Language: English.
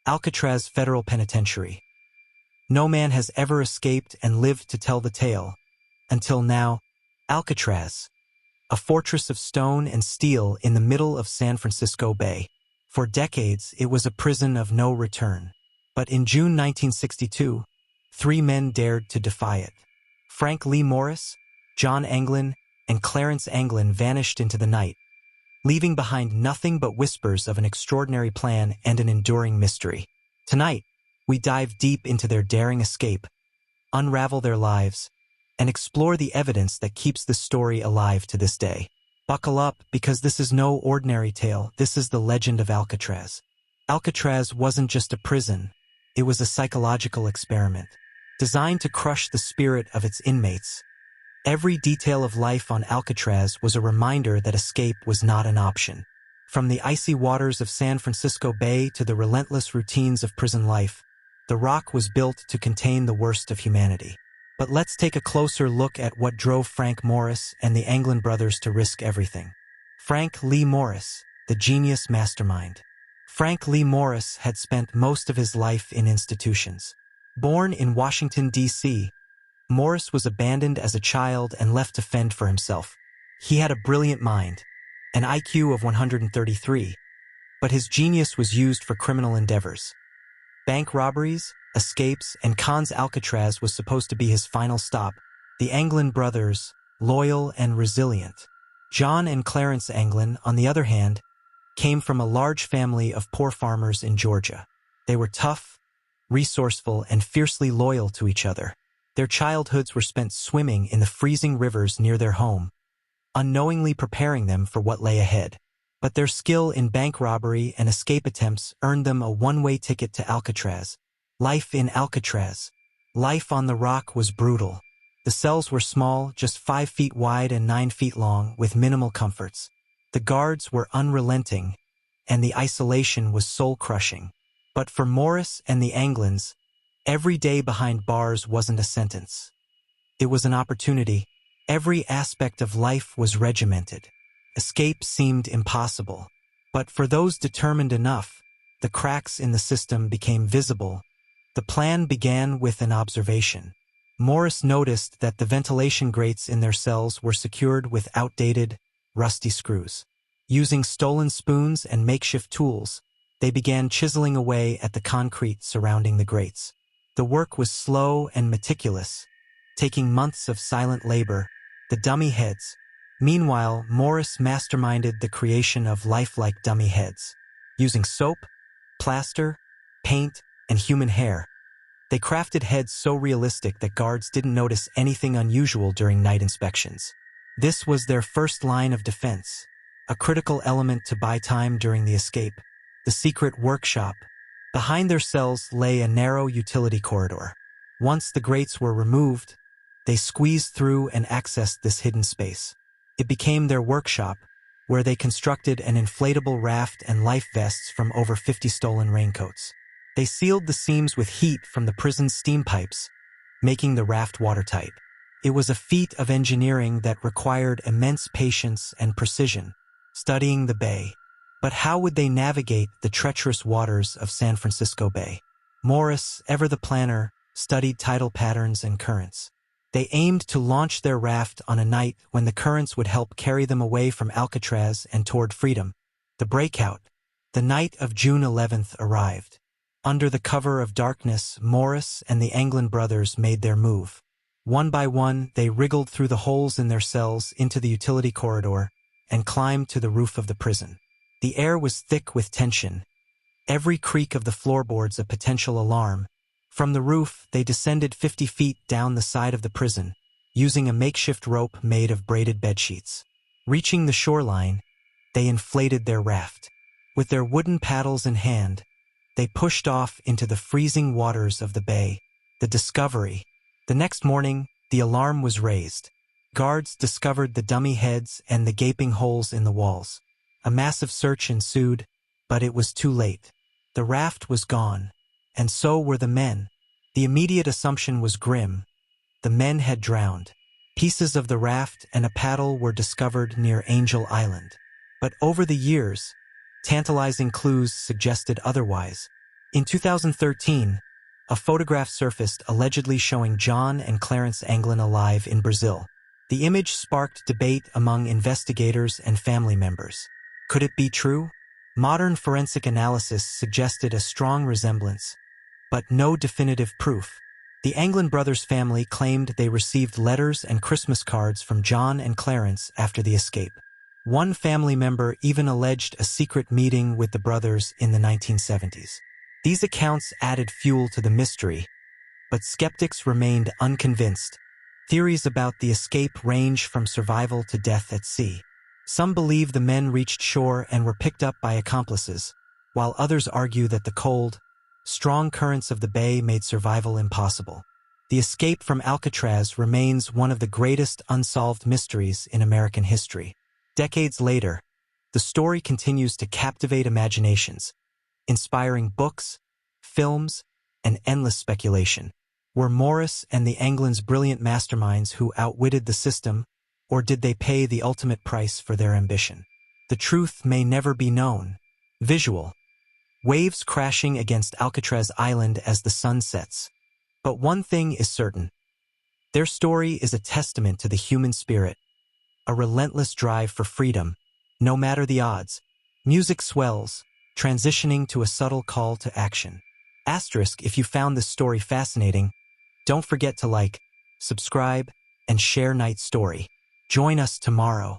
Alcatraz Federal Penitentiary. No man has ever escaped and lived to tell the tale. Until now, Alcatraz, a fortress of stone and steel in the middle of San Francisco Bay. For decades, it was a prison of no return. But in June 1962, 3 men dared to defy it. Frank Lee Morris, John Anglin, and Clarence Anglin vanished into the night, leaving behind nothing but whispers of an extraordinary plan and an enduring mystery. Tonight, we dive deep into their daring escape, unravel their lives, and explore the evidence that keeps the story alive to this day. Buckle up, because this is no ordinary tale. This is the legend of Alcatraz. Alcatraz wasn't just a prison, it was a psychological experiment, designed to crush the spirit of its inmates. Every detail of life on Alcatraz was a reminder that escape was not an option. From the icy waters of San Francisco Bay to the relentless routines of prison life, the rock was built to contain the worst of humanity. But let's take a closer look at what drove Frank Morris and the Anglin brothers to risk everything. Frank Lee Morris, the genius mastermind. Frank Lee Morris had spent most of his life in institutions. Born in Washington, D.C., Morris was abandoned as a child and left to fend for himself. He had a brilliant mind, an IQ of 133, but his genius was used for criminal endeavors. Bank robberies, escapes, and cons. Alcatraz was supposed to be his final stop. The Anglin brothers, loyal and resilient. John and Clarence Anglin, on the other hand, came from a large family of poor farmers in Georgia. They were tough, resourceful, and fiercely loyal to each other. Their childhoods were spent swimming in the freezing rivers near their home, unknowingly preparing them for what lay ahead. But their skill in bank robbery and escape attempts earned them a one-way ticket to Alcatraz. Life in Alcatraz. Life on the rock was brutal. The cells were small, just 5 feet wide and 9 feet long, with minimal comforts. The guards were unrelenting, and the isolation was soul-crushing. But for Morris and the Anglins, every day behind bars wasn't a sentence. It was an opportunity. Every aspect of life was regimented. Escape seemed impossible. But for those determined enough, the cracks in the system became visible. The plan began with an observation. Morris noticed that the ventilation grates in their cells were secured with outdated, rusty screws. Using stolen spoons and makeshift tools, they began chiseling away at the concrete surrounding the grates. The work was slow and meticulous, taking months of silent labor. The dummy heads. Meanwhile, Morris masterminded the creation of lifelike dummy heads. Using soap, plaster, paint, and human hair, they crafted heads so realistic that guards didn't notice anything unusual during night inspections. This was their first line of defense, a critical element to buy time during the escape. The secret workshop. Behind their cells lay a narrow utility corridor. Once the grates were removed, they squeezed through and accessed this hidden space. It became their workshop, where they constructed an inflatable raft and life vests from over 50 stolen raincoats. They sealed the seams with heat from the prison's steam pipes, making the raft watertight. It was a feat of engineering that required immense patience and precision, studying the bay. But how would they navigate the treacherous waters of San Francisco Bay? Morris, ever the planner, studied tidal patterns and currents. They aimed to launch their raft on a night when the currents would help carry them away from Alcatraz and toward freedom. The breakout. The night of June 11th arrived. Under the cover of darkness, Morris and the Anglin brothers made their move. One by one, they wriggled through the holes in their cells into the utility corridor and climbed to the roof of the prison. The air was thick with tension, every creak of the floorboards a potential alarm. From the roof, they descended 50 feet down the side of the prison, using a makeshift rope made of braided bedsheets. Reaching the shoreline, they inflated their raft. With their wooden paddles in hand, they pushed off into the freezing waters of the bay. The discovery. The next morning, the alarm was raised. Guards discovered the dummy heads and the gaping holes in the walls. A massive search ensued, but it was too late. The raft was gone, and so were the men. The immediate assumption was grim. The men had drowned. Pieces of the raft and a paddle were discovered near Angel Island. But over the years, tantalizing clues suggested otherwise. In 2013, a photograph surfaced allegedly showing John and Clarence Anglin alive in Brazil. The image sparked debate among investigators and family members. Could it be true? Modern forensic analysis suggested a strong resemblance, but no definitive proof. The Anglin brothers' family claimed they received letters and Christmas cards from John and Clarence after the escape. One family member even alleged a secret meeting with the brothers in the 1970s. These accounts added fuel to the mystery, but skeptics remained unconvinced. Theories about the escape range from survival to death at sea. Some believe the men reached shore and were picked up by accomplices, while others argue that the cold, strong currents of the bay made survival impossible. The escape from Alcatraz remains one of the greatest unsolved mysteries in American history. Decades later, the story continues to captivate imaginations, inspiring books, films, and endless speculation. Were Morris and the Anglins brilliant masterminds who outwitted the system, or did they pay the ultimate price for their ambition? The truth may never be known. Visual. Waves crashing against Alcatraz Island as the sun sets. But one thing is certain. Their story is a testament to the human spirit, a relentless drive for freedom, no matter the odds. Music swells, transitioning to a subtle call to action. Asterisk, if you found this story fascinating, don't forget to like, subscribe, and share Night Story. Join us tomorrow.